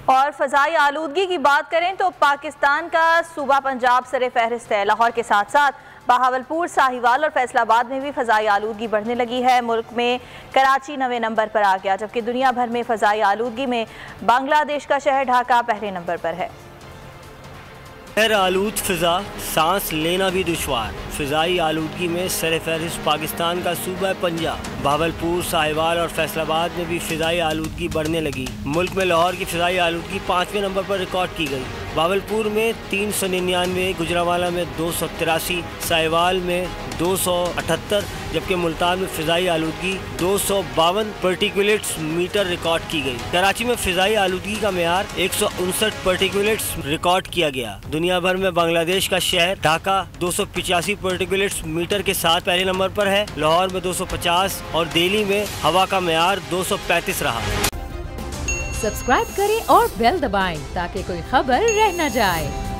और फ़ज़ाई आलूदगी की बात करें तो पाकिस्तान का सूबा पंजाब सरे फहरिस्त है। लाहौर के साथ साथ बहावलपुर, साहिवाल और फैसलाबाद में भी फ़ज़ाई आलूदगी बढ़ने लगी है। मुल्क में कराची 9वें नंबर पर आ गया, जबकि दुनिया भर में फ़ज़ाई आलूदगी में बांग्लादेश का शहर ढाका पहले नंबर पर है। शहर आलूद फ़िज़ा, सांस लेना भी दुश्वार। फ़िज़ाई आलूदगी में सरफहरिस्त पाकिस्तान का सूबा पंजाब। बहावलपुर, साहिवाल और फैसलाबाद में भी फ़िज़ाई आलूदगी बढ़ने लगी। मुल्क में लाहौर की फ़िज़ाई आलूदगी 5वें नंबर पर रिकॉर्ड की गई। बहावलपुर में 399, गुजरांवाला में 283, साहिवाल में 278, जबकि मुल्तान में फ़िज़ाई आलूदगी 252 पार्टिकुलेट्स मीटर रिकॉर्ड की गई। कराची में फ़िज़ाई आलूदगी का मेयार 159 पार्टिकुलेट्स रिकॉर्ड किया गया। दुनिया भर में बांग्लादेश का शहर ढाका 285 पार्टिकुलेट्स मीटर के साथ पहले नंबर पर है। लाहौर में 250 और दिल्ली में हवा का मेयार 235 रहा। सब्सक्राइब करें और बेल दबाएं ताकि कोई खबर रह न जाए।